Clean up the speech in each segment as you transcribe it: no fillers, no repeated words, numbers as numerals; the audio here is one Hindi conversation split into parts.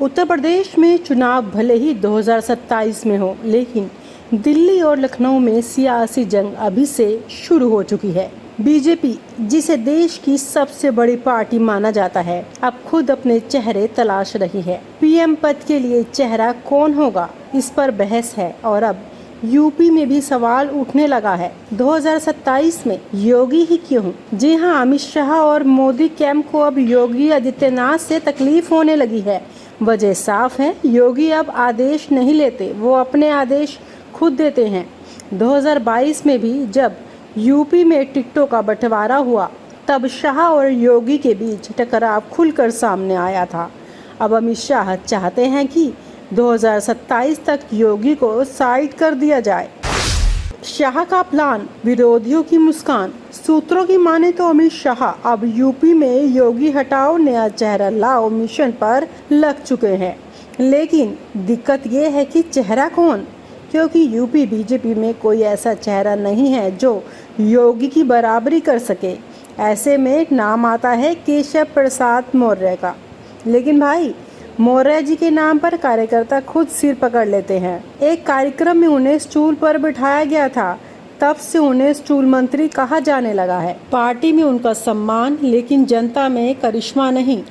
उत्तर प्रदेश में चुनाव भले ही 2027 में हो, लेकिन दिल्ली और लखनऊ में सियासी जंग अभी से शुरू हो चुकी है। बीजेपी, जिसे देश की सबसे बड़ी पार्टी माना जाता है, अब खुद अपने चेहरे तलाश रही है। पीएम पद के लिए चेहरा कौन होगा, इस पर बहस है और अब यूपी में भी सवाल उठने लगा है। 2027 में योगी ही क्यों? जी हाँ, अमित शाह और मोदी कैंप को अब योगी आदित्यनाथ से तकलीफ होने लगी है। वजह साफ है, योगी अब आदेश नहीं लेते, वो अपने आदेश खुद देते हैं। 2022 में भी जब यूपी में टिकटों का बंटवारा हुआ, तब शाह और योगी के बीच टकराव खुलकर सामने आया था। अब अमित शाह चाहते हैं कि 2027 तक योगी को साइड कर दिया जाए। शाह का प्लान, विरोधियों की मुस्कान। सूत्रों की माने तो अमित शाह अब यूपी में योगी हटाओ नया चेहरा लाओ मिशन पर लग चुके हैं। लेकिन दिक्कत ये है कि चेहरा कौन, क्योंकि यूपी बीजेपी में कोई ऐसा चेहरा नहीं है जो योगी की बराबरी कर सके। ऐसे में नाम आता है केशव प्रसाद मौर्य का। लेकिन भाई, मौर्य जी के नाम पर कार्यकर्ता खुद सिर पकड़ लेते हैं। एक कार्यक्रम में उन्हें स्टूल पर बिठाया गया था, तब से उन्हें स्टूल मंत्री कहा जाने लगा है। पार्टी में उनका सम्मान, लेकिन जनता में करिश्मा नहीं।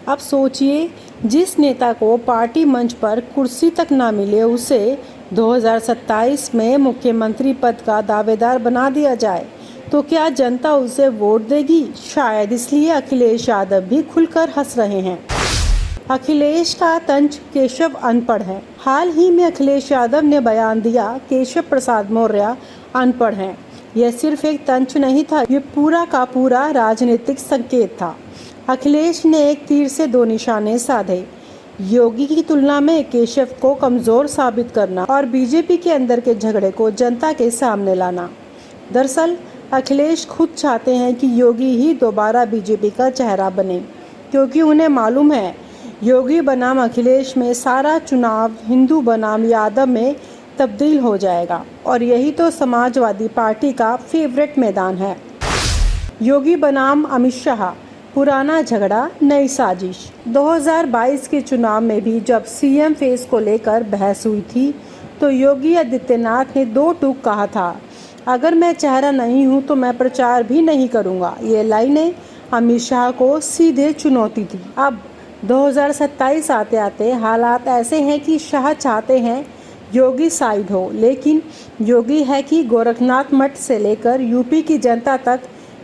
अब सोचिए, जिस नेता को पार्टी मंच पर कुर्सी तक ना मिले, उसे 2027 में मुख्यमंत्री पद का दावेदार बना दिया जाए तो क्या जनता उसे वोट देगी? शायद इसलिए अखिलेश यादव भी खुलकर हंस रहे हैं। अखिलेश का तंज केशव अनपढ़ है। हाल ही में अखिलेश यादव ने बयान दिया, केशव प्रसाद मौर्य अनपढ़ हैं। यह सिर्फ एक तंज नहीं था, ये पूरा का पूरा राजनीतिक संकेत था। अखिलेश ने एक तीर से दो निशाने साधे, योगी की तुलना में केशव को कमजोर साबित करना और बीजेपी के अंदर के झगड़े को जनता के सामने लाना। दरअसल अखिलेश खुद चाहते हैं कि योगी ही दोबारा बीजेपी का चेहरा बने, क्योंकि उन्हें मालूम है योगी बनाम अखिलेश में सारा चुनाव हिंदू बनाम यादव में तब्दील हो जाएगा और यही तो समाजवादी पार्टी का फेवरेट मैदान है। योगी बनाम अमित शाह, पुराना झगड़ा नई साजिश। 2022 के चुनाव में भी जब सीएम फेस को लेकर बहस हुई थी, तो योगी आदित्यनाथ ने दो टूक कहा था, अगर मैं चेहरा नहीं हूं तो मैं प्रचार भी नहीं करूंगा। ये लाइनें अमित शाह को सीधे चुनौती थी। अब 2027 आते आते हालात ऐसे हैं कि शाह चाहते हैं योगी साइड हो, लेकिन योगी है कि गोरखनाथ मठ से लेकर यूपी की जनता तक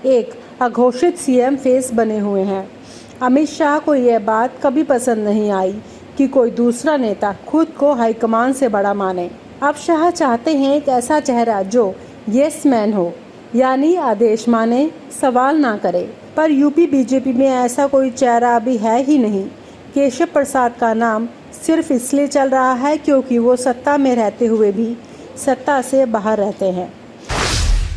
एक अघोषित सीएम फेस बने हुए हैं। अमित शाह को यह बात कभी पसंद नहीं आई कि कोई दूसरा नेता खुद को हाईकमान से बड़ा माने। अब शाह चाहते हैं एक ऐसा चेहरा जो यस मैन हो, यानी आदेश माने, सवाल ना करे। पर यूपी बीजेपी में ऐसा कोई चेहरा अभी है ही नहीं। केशव प्रसाद का नाम सिर्फ इसलिए चल रहा है क्योंकि वो सत्ता में रहते हुए भी सत्ता से बाहर रहते हैं।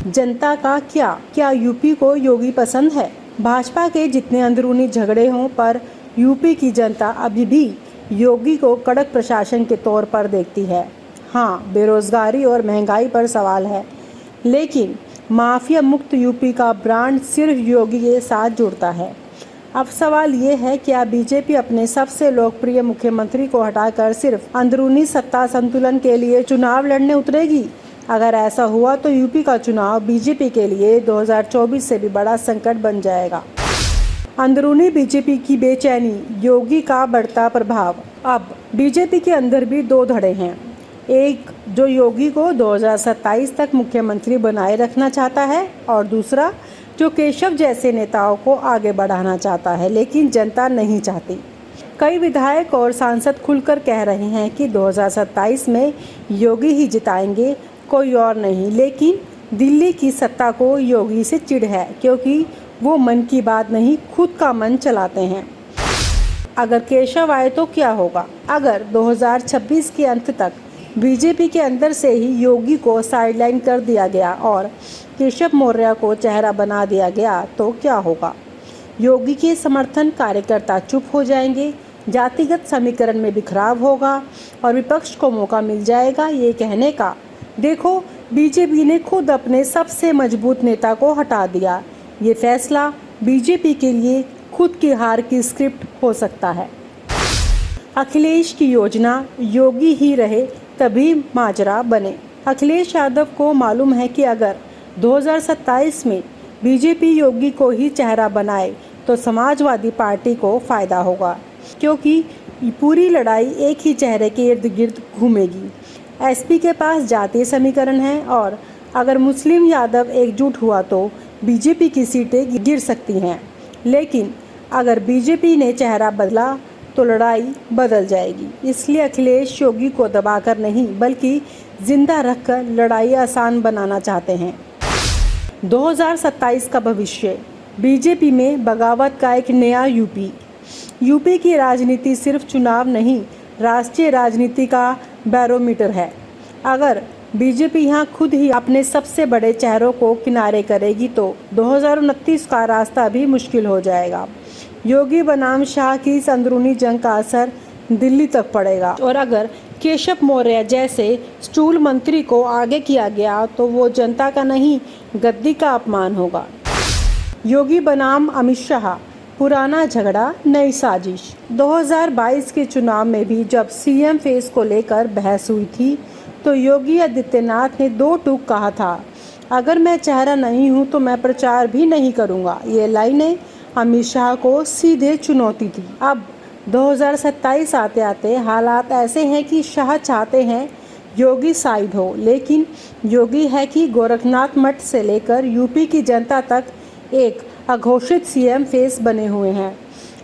जनता का क्या यूपी को योगी पसंद है? भाजपा के जितने अंदरूनी झगड़े हों, पर यूपी की जनता अभी भी योगी को कड़क प्रशासन के तौर पर देखती है। हाँ, बेरोजगारी और महंगाई पर सवाल है, लेकिन माफिया मुक्त यूपी का ब्रांड सिर्फ योगी के साथ जुड़ता है। अब सवाल ये है, क्या बीजेपी अपने सबसे लोकप्रिय मुख्यमंत्री को हटाकर सिर्फ अंदरूनी सत्ता संतुलन के लिए चुनाव लड़ने उतरेगी? अगर ऐसा हुआ तो यूपी का चुनाव बीजेपी के लिए 2024 से भी बड़ा संकट बन जाएगा। अंदरूनी बीजेपी की बेचैनी, योगी का बढ़ता प्रभाव। अब बीजेपी के अंदर भी दो धड़े हैं, एक जो योगी को 2027 तक मुख्यमंत्री बनाए रखना चाहता है और दूसरा जो केशव जैसे नेताओं को आगे बढ़ाना चाहता है, लेकिन जनता नहीं चाहती। कई विधायक और सांसद खुलकर कह रहे हैं कि 2027 में योगी ही जिताएंगे, कोई और नहीं। लेकिन दिल्ली की सत्ता को योगी से चिढ़ है, क्योंकि वो मन की बात नहीं, खुद का मन चलाते हैं। अगर केशव आए तो क्या होगा? अगर 2026 के अंत तक बीजेपी के अंदर से ही योगी को साइडलाइन कर दिया गया और केशव मौर्य को चेहरा बना दिया गया तो क्या होगा? योगी के समर्थन कार्यकर्ता चुप हो जाएंगे, जातिगत समीकरण में बिखराव होगा और विपक्ष को मौका मिल जाएगा ये कहने का, देखो बीजेपी ने खुद अपने सबसे मजबूत नेता को हटा दिया। ये फैसला बीजेपी के लिए खुद की हार की स्क्रिप्ट हो सकता है। अखिलेश की योजना योगी ही रहे तभी माजरा बने। अखिलेश यादव को मालूम है कि अगर 2027 में बीजेपी योगी को ही चेहरा बनाए तो समाजवादी पार्टी को फायदा होगा, क्योंकि पूरी लड़ाई एक ही चेहरे के इर्द गिर्द घूमेगी। एसपी के पास जातीय समीकरण है और अगर मुस्लिम यादव एकजुट हुआ तो बीजेपी की सीटें गिर सकती हैं, लेकिन अगर बीजेपी ने चेहरा बदला तो लड़ाई बदल जाएगी। इसलिए अखिलेश योगी को दबाकर नहीं बल्कि जिंदा रखकर लड़ाई आसान बनाना चाहते हैं। 2027 का भविष्य, बीजेपी में बगावत का एक नया यूपी की राजनीति सिर्फ चुनाव नहीं, राष्ट्रीय राजनीति का बैरोमीटर है। अगर बीजेपी यहाँ खुद ही अपने सबसे बड़े चेहरों को किनारे करेगी तो 2029 का रास्ता भी मुश्किल हो जाएगा। योगी बनाम शाह की इस अंदरूनी जंग का असर दिल्ली तक पड़ेगा और अगर केशव मौर्य जैसे स्टूल मंत्री को आगे किया गया तो वो जनता का नहीं, गद्दी का अपमान होगा। योगी बनाम अमित शाह, पुराना झगड़ा नई साजिश। 2022 के चुनाव में भी जब सीएम फेस को लेकर बहस हुई थी तो योगी आदित्यनाथ ने 2 टूक कहा था, अगर मैं चेहरा नहीं हूं तो मैं प्रचार भी नहीं करूंगा। ये लाइनें अमित शाह को सीधे चुनौती थी। अब 2027 आते आते हालात ऐसे हैं कि शाह चाहते हैं योगी साइड हो, लेकिन योगी है कि गोरखनाथ मठ से लेकर यूपी की जनता तक एक अघोषित सीएम फेस बने हुए हैं।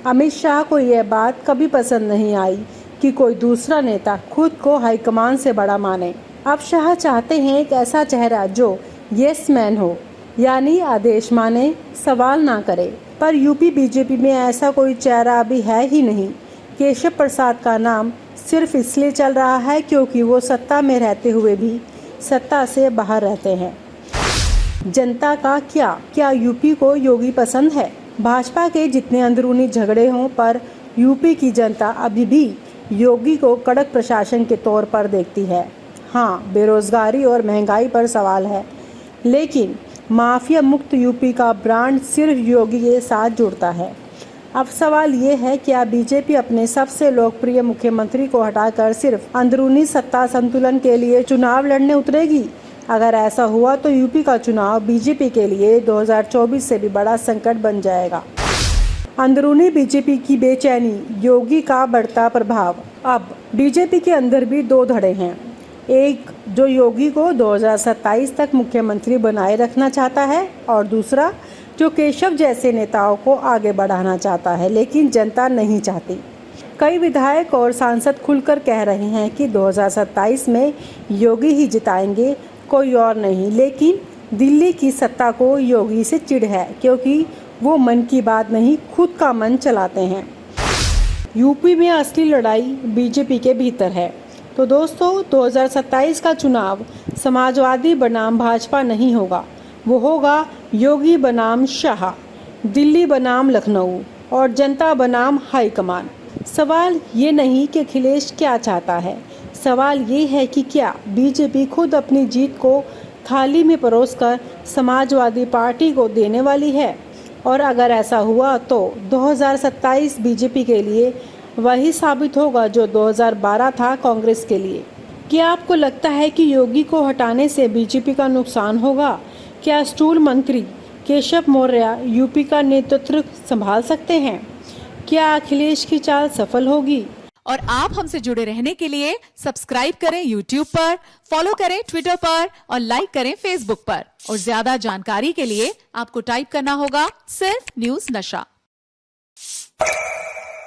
अमित शाह को यह बात कभी पसंद नहीं आई कि कोई दूसरा नेता खुद को हाईकमान से बड़ा माने। अब शाह चाहते हैं एक ऐसा चेहरा जो येस मैन हो, यानी आदेश माने, सवाल ना करे। पर यूपी बीजेपी में ऐसा कोई चेहरा अभी है ही नहीं। केशव प्रसाद का नाम सिर्फ इसलिए चल रहा है क्योंकि वो सत्ता में रहते हुए भी सत्ता से बाहर रहते हैं। जनता का क्या यूपी को योगी पसंद है? भाजपा के जितने अंदरूनी झगड़े हों पर यूपी की जनता अभी भी योगी को कड़क प्रशासन के तौर पर देखती है। हाँ, बेरोजगारी और महंगाई पर सवाल है, लेकिन माफिया मुक्त यूपी का ब्रांड सिर्फ योगी के साथ जुड़ता है। अब सवाल ये है, क्या बीजेपी अपने सबसे लोकप्रिय मुख्यमंत्री को हटाकर सिर्फ अंदरूनी सत्ता संतुलन के लिए चुनाव लड़ने उतरेगी? अगर ऐसा हुआ तो यूपी का चुनाव बीजेपी के लिए 2024 से भी बड़ा संकट बन जाएगा। अंदरूनी बीजेपी की बेचैनी, योगी का बढ़ता प्रभाव। अब बीजेपी के अंदर भी 2 धड़े हैं, एक जो योगी को 2027 तक मुख्यमंत्री बनाए रखना चाहता है और दूसरा जो केशव जैसे नेताओं को आगे बढ़ाना चाहता है, लेकिन जनता नहीं चाहती। कई विधायक और सांसद खुलकर कह रहे हैं कि 2027 में योगी ही जिताएंगे, कोई और नहीं, लेकिन दिल्ली की सत्ता को योगी से चिढ़ है क्योंकि वो मन की बात नहीं, खुद का मन चलाते हैं। यूपी में असली लड़ाई बीजेपी के भीतर है। तो दोस्तों, 2027 का चुनाव समाजवादी बनाम भाजपा नहीं होगा, वो होगा योगी बनाम शाह, दिल्ली बनाम लखनऊ और जनता बनाम हाईकमान। सवाल ये नहीं कि अखिलेश क्या चाहता है, सवाल ये है कि क्या बीजेपी खुद अपनी जीत को थाली में परोसकर समाजवादी पार्टी को देने वाली है। और अगर ऐसा हुआ तो 2027 बीजेपी के लिए वही साबित होगा जो 2012 था कांग्रेस के लिए। क्या आपको लगता है कि योगी को हटाने से बीजेपी का नुकसान होगा? क्या स्टूल मंत्री केशव मौर्य यूपी का नेतृत्व संभाल सकते हैं? क्या अखिलेश की चाल सफल होगी? और आप हमसे जुड़े रहने के लिए सब्सक्राइब करें YouTube पर, फॉलो करें Twitter पर और लाइक करें Facebook पर। और ज्यादा जानकारी के लिए आपको टाइप करना होगा सिर्फ न्यूज़ नशा।